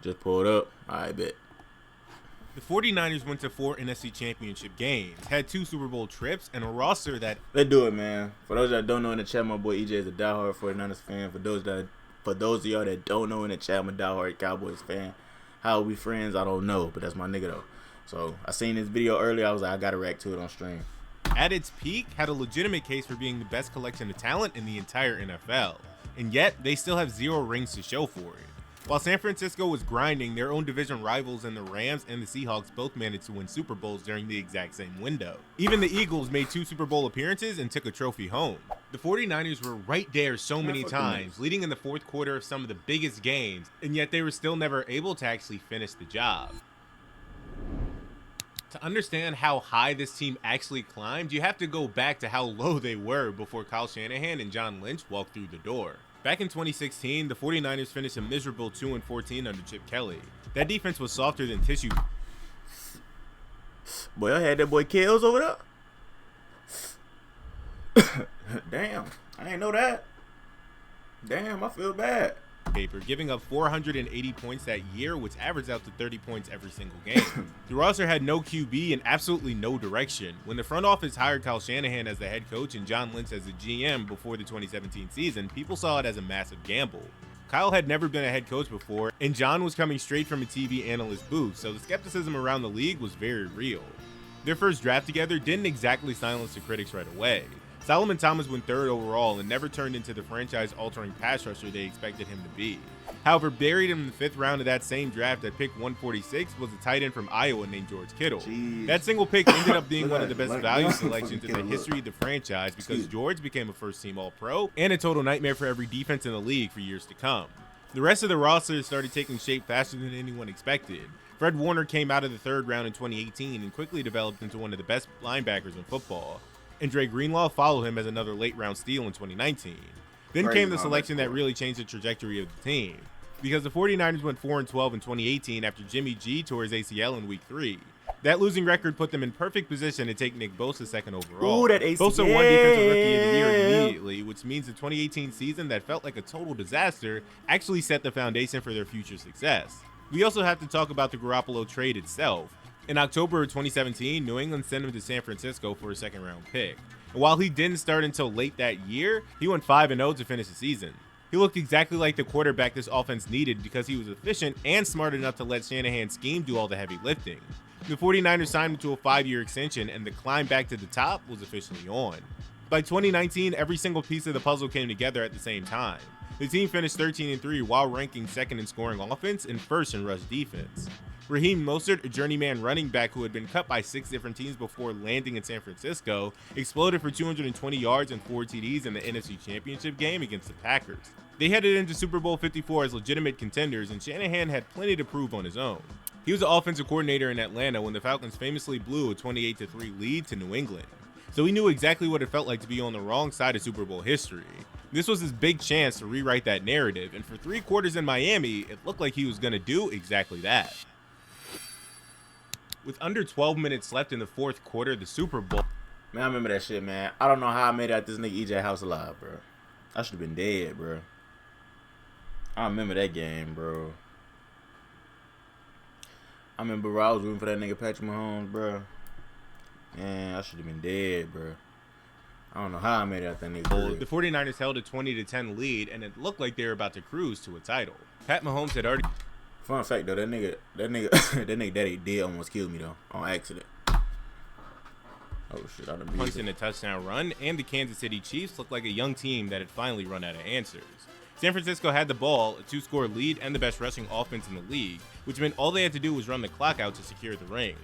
Just pulled up. I bet. The 49ers went to 4 NFC Championship games, had 2 Super Bowl trips, and a roster that... Let's do it, man. For those that don't know in the chat, my boy EJ is a diehard 49ers fan. For those of y'all that don't know in the chat, I'm a diehard Cowboys fan. How are we friends? I don't know, but that's my nigga, though. So, I seen this video earlier. I was like, I gotta react to it on stream. At its peak, had a legitimate case for being the best collection of talent in the entire NFL. And yet, they still have 0 rings to show for it. While San Francisco was grinding, their own division rivals in the Rams and the Seahawks both managed to win Super Bowls during the exact same window. Even the Eagles made 2 Super Bowl appearances and took a trophy home. The 49ers were right there so many times, leading in the fourth quarter of some of the biggest games, and yet they were still never able to actually finish the job. To understand how high this team actually climbed, you have to go back to how low they were before Kyle Shanahan and John Lynch walked through the door. Back in 2016, the 49ers finished a miserable 2-14 under Chip Kelly. That defense was softer than tissue. Boy, I had that boy Kells over there. Damn, I didn't know that. Damn, I feel bad. Paper, giving up 480 points that year, which averaged out to 30 points every single game. The roster had no QB and absolutely no direction. When the front office hired Kyle Shanahan as the head coach and John Lynch as the GM before the 2017 season, people saw it as a massive gamble. Kyle had never been a head coach before, and John was coming straight from a TV analyst booth, so the skepticism around the league was very real. Their first draft together didn't exactly silence the critics right away. Solomon Thomas went 3rd overall and never turned into the franchise-altering pass rusher they expected him to be. However, buried in the 5th round of that same draft at pick 146 was a tight end from Iowa named George Kittle. Jeez. That single pick ended up being one of the best value selections in the history of the franchise because George became a first-team All-Pro and a total nightmare for every defense in the league for years to come. The rest of the roster started taking shape faster than anyone expected. Fred Warner came out of the 3rd round in 2018 and quickly developed into one of the best linebackers in football. And Dre Greenlaw followed him as another late-round steal in 2019. Then came the selection that really changed the trajectory of the team, because the 49ers went 4-12 in 2018 after Jimmy G tore his ACL in Week 3. That losing record put them in perfect position to take Nick Bosa 2nd overall. Ooh, that ACL. Bosa won Defensive Rookie of the Year immediately, which means the 2018 season that felt like a total disaster actually set the foundation for their future success. We also have to talk about the Garoppolo trade itself. In October of 2017, New England sent him to San Francisco for a 2nd-round pick. And while he didn't start until late that year, he went 5-0 to finish the season. He looked exactly like the quarterback this offense needed because he was efficient and smart enough to let Shanahan's scheme do all the heavy lifting. The 49ers signed him to a 5-year extension, and the climb back to the top was officially on. By 2019, every single piece of the puzzle came together at the same time. The team finished 13-3 while ranking 2nd in scoring offense and 1st in rush defense. Raheem Mostert, a journeyman running back who had been cut by 6 different teams before landing in San Francisco, exploded for 220 yards and 4 TDs in the NFC Championship game against the Packers. They headed into Super Bowl 54 as legitimate contenders, and Shanahan had plenty to prove on his own. He was the offensive coordinator in Atlanta when the Falcons famously blew a 28-3 lead to New England. So he knew exactly what it felt like to be on the wrong side of Super Bowl history. This was his big chance to rewrite that narrative, and for 3 quarters in Miami, it looked like he was going to do exactly that. With under 12 minutes left in the 4th quarter, the Super Bowl... Man, I remember that shit, man. I don't know how I made it out this nigga EJ house alive, bro. I should have been dead, bro. I remember that game, bro. I remember, bro, I was rooting for that nigga Patrick Mahomes, bro. Man, I should have been dead, bro. I don't know how I made it out that nigga. The 49ers held a 20-10 lead, and it looked like they were about to cruise to a title. Pat Mahomes had already... Fun fact though, that nigga daddy did almost kill me though, on accident. Oh shit, I done punched in a touchdown run, and the Kansas City Chiefs looked like a young team that had finally run out of answers. San Francisco had the ball, a 2-score lead, and the best rushing offense in the league, which meant all they had to do was run the clock out to secure the ring.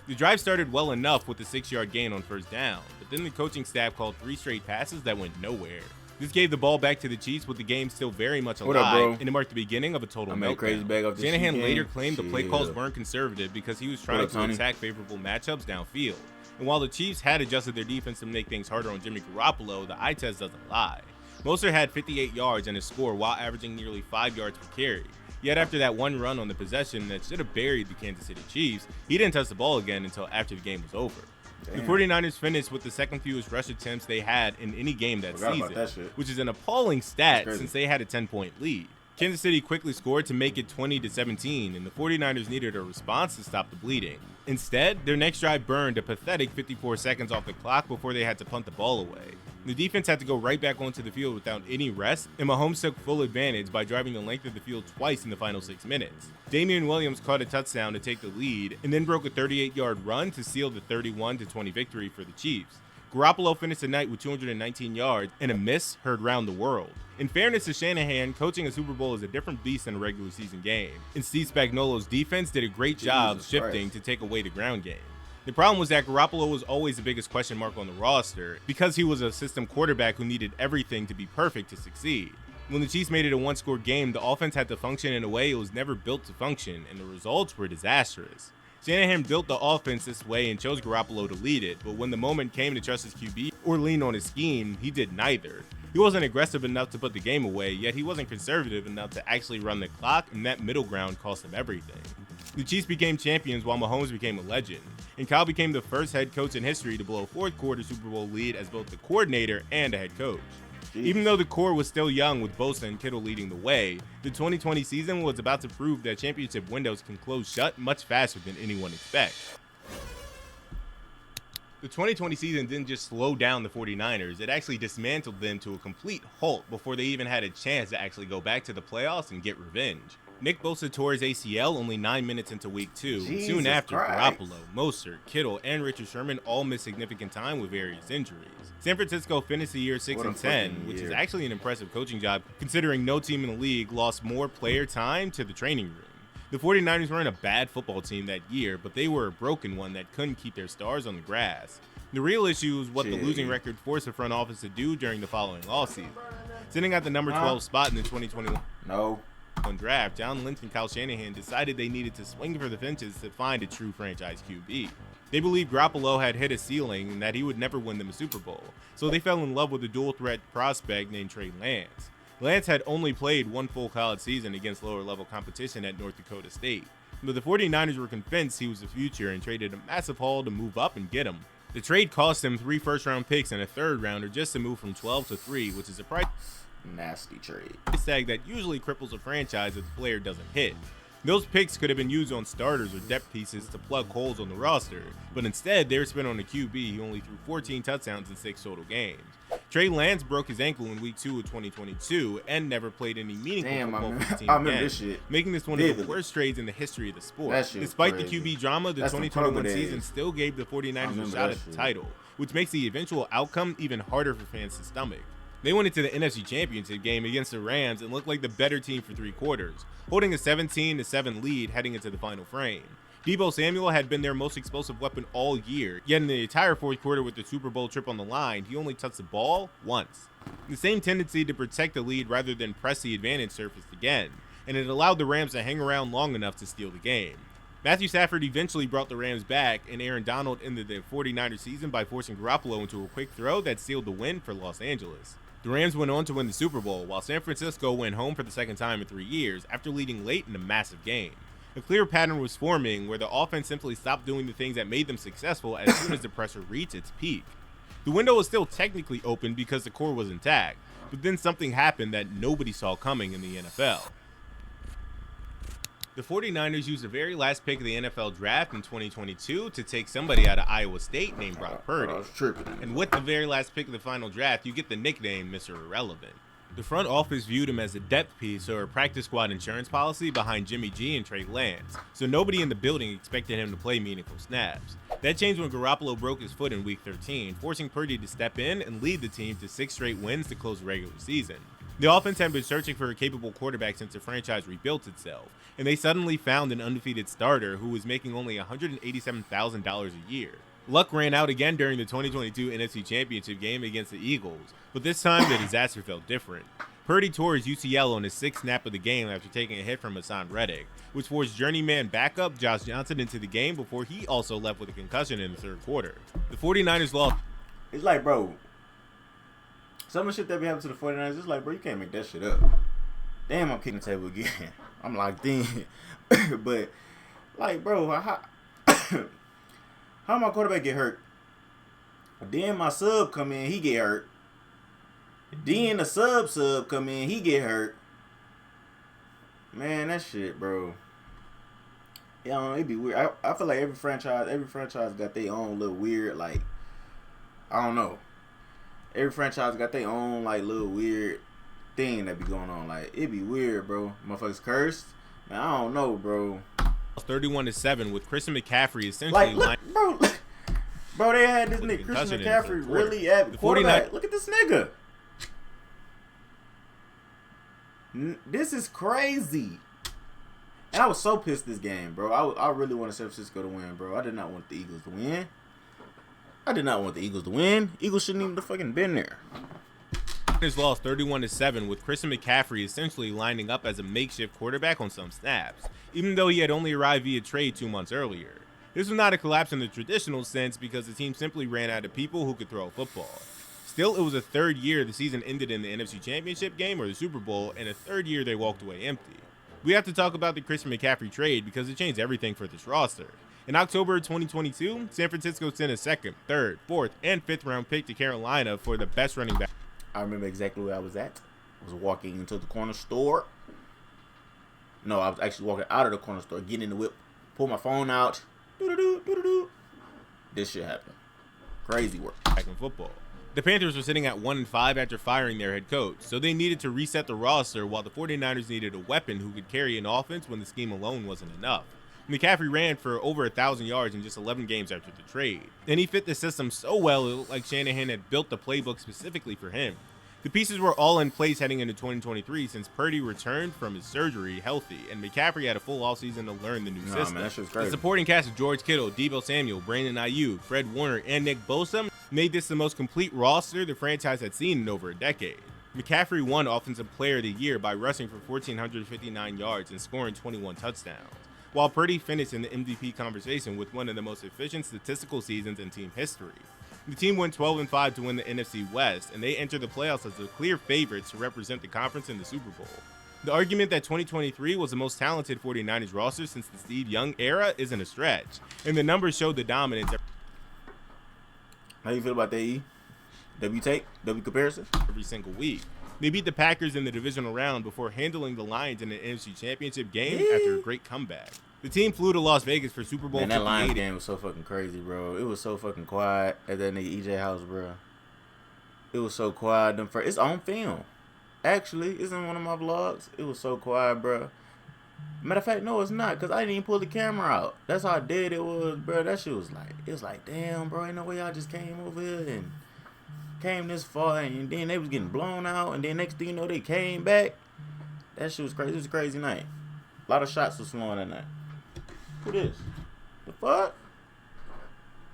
The drive started well enough with a 6-yard gain on 1st down, but then the coaching staff called 3 straight passes that went nowhere. This gave the ball back to the Chiefs with the game still very much alive, and it marked the beginning of a total meltdown. Shanahan later claimed the play calls weren't conservative because he was trying to attack favorable matchups downfield. And while the Chiefs had adjusted their defense to make things harder on Jimmy Garoppolo, the eye test doesn't lie. Mostert had 58 yards and a score while averaging nearly 5 yards per carry. Yet after that one run on the possession that should have buried the Kansas City Chiefs, he didn't touch the ball again until after the game was over. Damn. The 49ers finished with the 2nd fewest rush attempts they had in any game that season, which is an appalling stat since they had a 10-point lead. Kansas City quickly scored to make it 20-17, and the 49ers needed a response to stop the bleeding. Instead, their next drive burned a pathetic 54 seconds off the clock before they had to punt the ball away. The defense had to go right back onto the field without any rest, and Mahomes took full advantage by driving the length of the field twice in the final 6 minutes. Damian Williams caught a touchdown to take the lead, and then broke a 38-yard run to seal the 31-20 victory for the Chiefs. Garoppolo finished the night with 219 yards and a miss heard round the world. In fairness to Shanahan, coaching a Super Bowl is a different beast than a regular season game, and Steve Spagnuolo's defense did a great job shifting to take away the ground game. The problem was that Garoppolo was always the biggest question mark on the roster because he was a system quarterback who needed everything to be perfect to succeed. When the Chiefs made it a one-score game, the offense had to function in a way it was never built to function, and the results were disastrous. Shanahan built the offense this way and chose Garoppolo to lead it, but when the moment came to trust his QB or lean on his scheme, he did neither. He wasn't aggressive enough to put the game away, yet he wasn't conservative enough to actually run the clock, and that middle ground cost him everything. The Chiefs became champions while Mahomes became a legend, and Kyle became the first head coach in history to blow a fourth-quarter Super Bowl lead as both the coordinator and a head coach. Even though the core was still young with Bosa and Kittle leading the way, the 2020 season was about to prove that championship windows can close shut much faster than anyone expects. The 2020 season didn't just slow down the 49ers, it actually dismantled them to a complete halt before they even had a chance to actually go back to the playoffs and get revenge. Nick Bosa tore his ACL only 9 minutes into week 2, and soon after, Garoppolo, Mostert, Kittle, and Richard Sherman all missed significant time with various injuries. San Francisco finished the year 6-10, which is actually an impressive coaching job considering no team in the league lost more player time to the training room. The 49ers weren't a bad football team that year, but they were a broken one that couldn't keep their stars on the grass. The real issue is what the losing record forced the front office to do during the following offseason. Sitting at the number 12 spot in the 2021 draft, John Lynch and Kyle Shanahan decided they needed to swing for the fences to find a true franchise QB. They believed Garoppolo had hit a ceiling and that he would never win them a Super Bowl, so they fell in love with a dual-threat prospect named Trey Lance. Lance had only played one full college season against lower-level competition at North Dakota State, but the 49ers were convinced he was the future and traded a massive haul to move up and get him. The trade cost him 3 first-round picks and a third-rounder just to move from 12 to 3, which is a price tag that usually cripples a franchise if the player doesn't hit. Those picks could have been used on starters or depth pieces to plug holes on the roster, but instead they were spent on a QB who only threw 14 touchdowns in 6 total games. Trey Lance broke his ankle in week 2 of 2022 and never played any meaningful football for the team again, making this one of the worst trades in the history of the sport. Despite the QB drama, the 2021 season still gave the 49ers a shot at the title, which makes the eventual outcome even harder for fans to stomach. They went into the NFC Championship game against the Rams and looked like the better team for 3 quarters, holding a 17-7 lead heading into the final frame. Deebo Samuel had been their most explosive weapon all year, yet in the entire fourth quarter with the Super Bowl trip on the line, he only touched the ball once. The same tendency to protect the lead rather than press the advantage surfaced again, and it allowed the Rams to hang around long enough to steal the game. Matthew Stafford eventually brought the Rams back, and Aaron Donald ended the 49ers season by forcing Garoppolo into a quick throw that sealed the win for Los Angeles. The Rams went on to win the Super Bowl, while San Francisco went home for the second time in 3 years after leading late in a massive game. A clear pattern was forming where the offense simply stopped doing the things that made them successful as soon as the pressure reached its peak. The window was still technically open because the core was intact, but then something happened that nobody saw coming in the NFL. The 49ers used the very last pick of the NFL draft in 2022 to take somebody out of Iowa State named Brock Purdy. And with the very last pick of the final draft, you get the nickname Mr. Irrelevant. The front office viewed him as a depth piece or a practice squad insurance policy behind Jimmy G and Trey Lance, so nobody in the building expected him to play meaningful snaps. That changed when Garoppolo broke his foot in week 13, forcing Purdy to step in and lead the team to 6 straight wins to close the regular season. The offense had been searching for a capable quarterback since the franchise rebuilt itself, and they suddenly found an undefeated starter who was making only $187,000 a year. Luck ran out again during the 2022 NFC Championship game against the Eagles, but this time the disaster felt different. Purdy tore his UCL on his 6th snap of the game after taking a hit from Hassan Reddick, which forced journeyman backup Josh Johnson into the game before he also left with a concussion in the 3rd quarter. The 49ers lost. It's like, bro, some of the shit that be happening to the 49ers, it's like, bro, you can't make that shit up. Damn, I'm kicking the table again. I'm locked in. But, like, bro, how my quarterback get hurt? Then my sub come in, he get hurt. Then the sub come in, he get hurt. Man, that shit, bro. Yeah, I don't know, it'd be weird. I feel like every franchise got their own little weird, like, I don't know. Every franchise got their own, like, little weird thing that be going on. Like, it'd be weird, bro. Motherfuckers cursed. Man, I don't know, bro. 31-7 with Christian McCaffrey essentially Like, look, bro, they had this nigga Christian McCaffrey really at quarterback. Look at this nigga. This is crazy. And I was so pissed this game, bro. I really wanted San Francisco to win, bro. I did not want the Eagles to win. Eagles shouldn't even have fucking been there. Lost 31-7 with Christian McCaffrey essentially lining up as a makeshift quarterback on some snaps, even though he had only arrived via trade 2 months earlier. This was not a collapse in the traditional sense because the team simply ran out of people who could throw a football. Still, it was a third year the season ended in the NFC Championship game or the Super Bowl, and a third year they walked away empty. We have to talk about the Christian McCaffrey trade because it changed everything for this roster. In October 2022, San Francisco sent a 2nd, 3rd, 4th, and 5th round pick to Carolina for the best running back. I remember exactly where I was at. I was walking into the corner store. No, I was actually walking out of the corner store, getting in the whip, pull my phone out. This shit happened. Crazy work. Back in football. The Panthers were sitting at 1-5 after firing their head coach, so they needed to reset the roster while the 49ers needed a weapon who could carry an offense when the scheme alone wasn't enough. McCaffrey ran for over 1,000 yards in just 11 games after the trade, and he fit the system so well it looked like Shanahan had built the playbook specifically for him. The pieces were all in place heading into 2023 since Purdy returned from his surgery healthy, and McCaffrey had a full offseason to learn the new system. Man, that shit's crazy. The supporting cast of George Kittle, Deebo Samuel, Brandon Ayuk, Fred Warner, and Nick Bosa made this the most complete roster the franchise had seen in over a decade. McCaffrey won Offensive Player of the Year by rushing for 1,459 yards and scoring 21 touchdowns, while Purdy finished in the MVP conversation with one of the most efficient statistical seasons in team history. The team went 12-5 to win the NFC West, and they entered the playoffs as the clear favorites to represent the conference in the Super Bowl. The argument that 2023 was the most talented 49ers roster since the Steve Young era isn't a stretch, and the numbers showed the dominance. How you feel about that, E? W comparison? Every single week. They beat the Packers in the divisional round before handling the Lions in the NFC Championship game after a great comeback. The team flew to Las Vegas for Super Bowl 58. Man, that Lions game was so fucking crazy, bro. It was so fucking quiet at that nigga EJ house, bro. It was so quiet. It's on film. Actually, it's in one of my vlogs. It was so quiet, bro. Matter of fact, no, it's not, because I didn't even pull the camera out. That's how dead it was, bro. That shit was like, it was like, damn, bro, ain't no way y'all just came over here and came this far, and then they was getting blown out, and then next thing you know, they came back. That shit was crazy. It was a crazy night. A lot of shots was flowing that night. Who this? The fuck?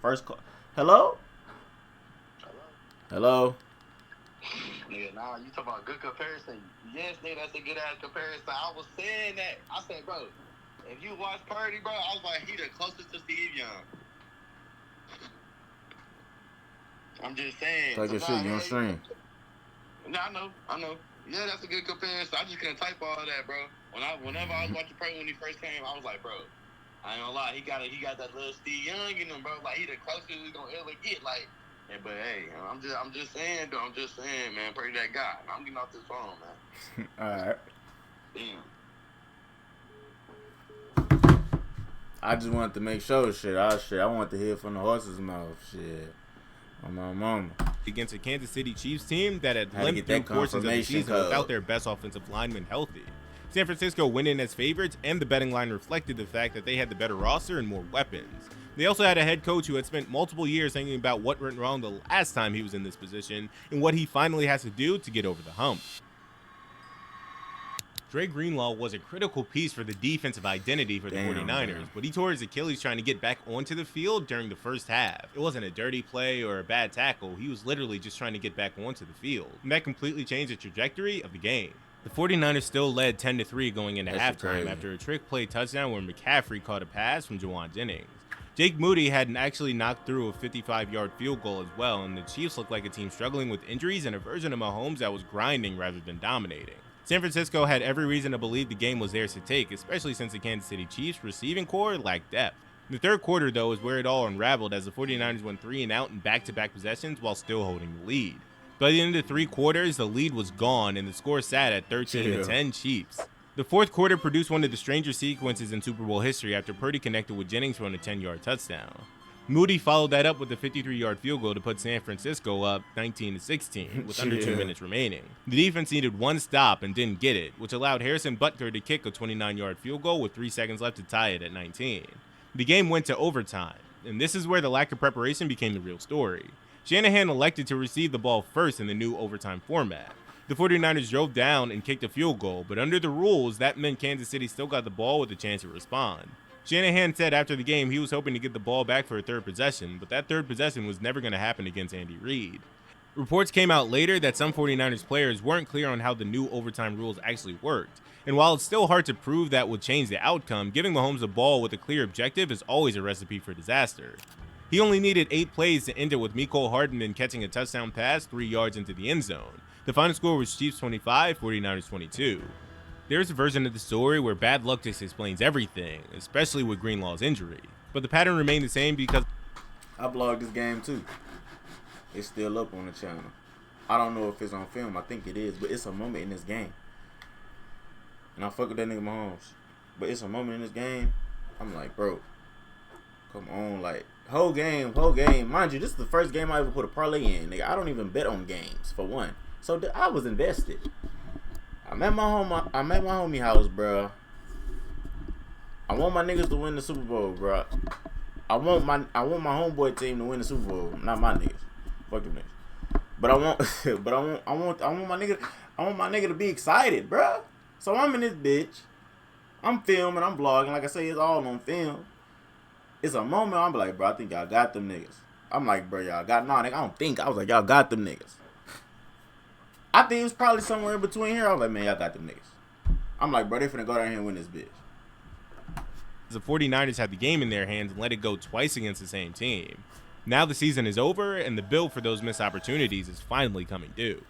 First call. Hello? Hello? Nigga, nah, you talking about good comparison. Yes, nigga, that's a good ass comparison. I was saying that. I said, bro, if you watch Purdy, bro, I was like, he the closest to Steve Young. I'm just saying. Talk your shit, you on stream. Nah, I know. Yeah, that's a good comparison. I just couldn't type all of that, bro. Whenever I was watching Purdy when he first came, I was like, bro, I ain't gonna lie, he got that little Steve Young in him, bro. Like, he the closest he's gonna ever get. Like, yeah, but hey, I'm just saying, though. I'm just saying, man. Purdy that guy. I'm getting off this phone, man. All right. Damn. I just wanted to make sure I wanted to hear from the horse's mouth. Shit. On my mama. Against a Kansas City Chiefs team that had limped through portions of the season without their best offensive lineman healthy. San Francisco went in as favorites, and the betting line reflected the fact that they had the better roster and more weapons. They also had a head coach who had spent multiple years thinking about what went wrong the last time he was in this position and what he finally has to do to get over the hump. Dre Greenlaw was a critical piece for the defensive identity for the 49ers, but he tore his Achilles trying to get back onto the field during the first half. It wasn't a dirty play or a bad tackle, he was literally just trying to get back onto the field, and that completely changed the trajectory of the game. The 49ers still led 10-3 going into halftime after a trick play touchdown where McCaffrey caught a pass from Juwan Jennings. Jake Moody had actually knocked through a 55-yard field goal as well, and the Chiefs looked like a team struggling with injuries and a version of Mahomes that was grinding rather than dominating. San Francisco had every reason to believe the game was theirs to take, especially since the Kansas City Chiefs receiving core lacked depth. The third quarter, though, is where it all unraveled as the 49ers went 3-and-out in back-to-back possessions while still holding the lead. By the end of 3 quarters, the lead was gone and the score sat at 13-10 Chiefs. The fourth quarter produced one of the strangest sequences in Super Bowl history after Purdy connected with Jennings for a 10-yard touchdown. Moody followed that up with a 53-yard field goal to put San Francisco up 19-16 with under 2 minutes remaining. The defense needed one stop and didn't get it, which allowed Harrison Butker to kick a 29-yard field goal with 3 seconds left to tie it at 19. The game went to overtime, and this is where the lack of preparation became the real story. Shanahan elected to receive the ball first in the new overtime format. The 49ers drove down and kicked a field goal, but under the rules, that meant Kansas City still got the ball with a chance to respond. Shanahan said after the game he was hoping to get the ball back for a third possession, but that third possession was never going to happen against Andy Reid. Reports came out later that some 49ers players weren't clear on how the new overtime rules actually worked, and while it's still hard to prove that would change the outcome, giving Mahomes a ball with a clear objective is always a recipe for disaster. He only needed 8 plays to end it with Mecole Hardman catching a touchdown pass 3 yards into the end zone. The final score was Chiefs 25, 49ers 22. There's a version of the story where bad luck just explains everything, especially with Greenlaw's injury. But the pattern remained the same because I blogged this game too. It's still up on the channel. I don't know if it's on film. I think it is, but it's a moment in this game. And I fuck with that nigga Mahomes. But it's a moment in this game. I'm like, bro, come on, like whole game. Mind you, this is the first game I ever put a parlay in. Nigga, I don't even bet on games for one. So I was invested. I'm at my homie house, bro. I want my niggas to win the Super Bowl, bro. I want my homeboy team to win the Super Bowl, not my niggas. Fuck them niggas. But I want my nigga to be excited, bro. So I'm in this bitch. I'm filming, I'm vlogging. Like I say, it's all on film. It's a moment. I'm like, bro, I think y'all got them niggas. I'm like, bro, y'all got nigga. I don't think. I was like, y'all got them niggas. I think it was probably somewhere in between here. I was like, man, y'all got them niggas. I'm like, bro, they finna go down here and win this bitch. the 49ers had the game in their hands and let it go twice against the same team. Now the season is over, and the bill for those missed opportunities is finally coming due.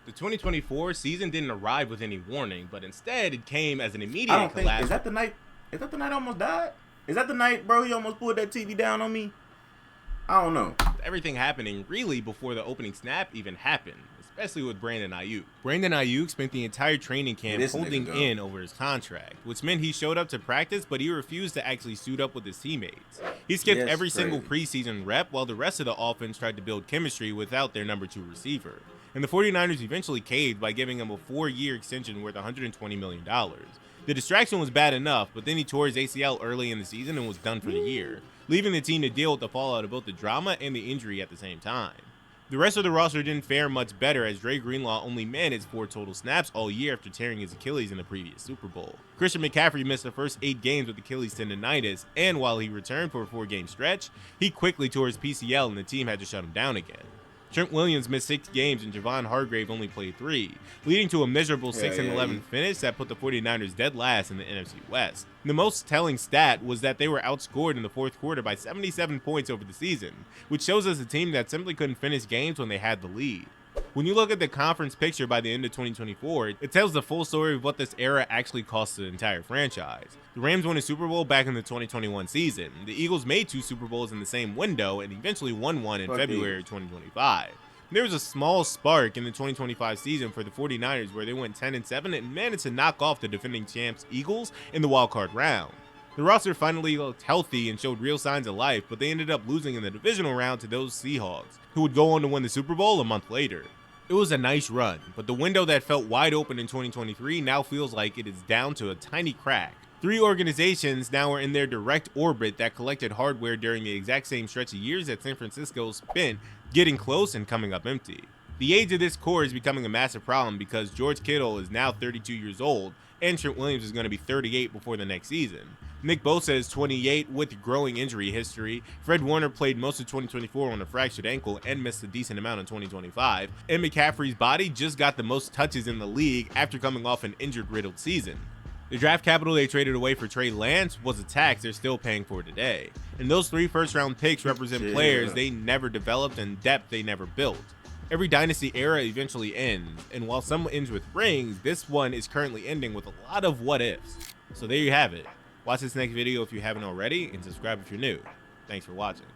The 2024 season didn't arrive with any warning, but instead it came as an immediate collapse. Is that the night I almost died? Is that the night, bro, he almost pulled that TV down on me? I don't know. Everything happening really before the opening snap even happened, especially with Brandon Ayuk. Brandon Ayuk spent the entire training camp holding in over his contract, which meant he showed up to practice, but he refused to actually suit up with his teammates. He skipped every single preseason rep, while the rest of the offense tried to build chemistry without their number 2 receiver. And the 49ers eventually caved by giving him a 4-year extension worth $120 million. The distraction was bad enough, but then he tore his ACL early in the season and was done for the year, leaving the team to deal with the fallout of both the drama and the injury at the same time. The rest of the roster didn't fare much better, as Dre Greenlaw only managed 4 total snaps all year after tearing his Achilles in the previous Super Bowl. Christian McCaffrey missed the first 8 games with Achilles tendonitis, and while he returned for a 4-game stretch, he quickly tore his PCL and the team had to shut him down again. Trent Williams missed 6 games and Javon Hargrave only played 3, leading to a miserable 6-11 finish that put the 49ers dead last in the NFC West. The most telling stat was that they were outscored in the fourth quarter by 77 points over the season, which shows us a team that simply couldn't finish games when they had the lead. When you look at the conference picture by the end of 2024, it tells the full story of what this era actually cost the entire franchise. The Rams won a Super Bowl back in the 2021 season. The Eagles made 2 Super Bowls in the same window and eventually won one in February 2025. There was a small spark in the 2025 season for the 49ers where they went 10-7 and managed to knock off the defending champs Eagles in the wildcard round. The roster finally looked healthy and showed real signs of life, but they ended up losing in the divisional round to those Seahawks, who would go on to win the Super Bowl a month later. It was a nice run, but the window that felt wide open in 2023 now feels like it is down to a tiny crack. 3 organizations now are in their direct orbit that collected hardware during the exact same stretch of years that San Francisco spent getting close and coming up empty. The age of this core is becoming a massive problem because George Kittle is now 32 years old and Trent Williams is going to be 38 before the next season. Nick Bosa is 28 with growing injury history. Fred Warner played most of 2024 on a fractured ankle and missed a decent amount in 2025. And McCaffrey's body just got the most touches in the league after coming off an injured-riddled season. The draft capital they traded away for Trey Lance was a tax they're still paying for today. And those 3 first-round picks represent players they never developed and depth they never built. Every dynasty era eventually ends, and while some ends with rings, this one is currently ending with a lot of what-ifs. So there you have it. Watch this next video if you haven't already, and subscribe if you're new. Thanks for watching.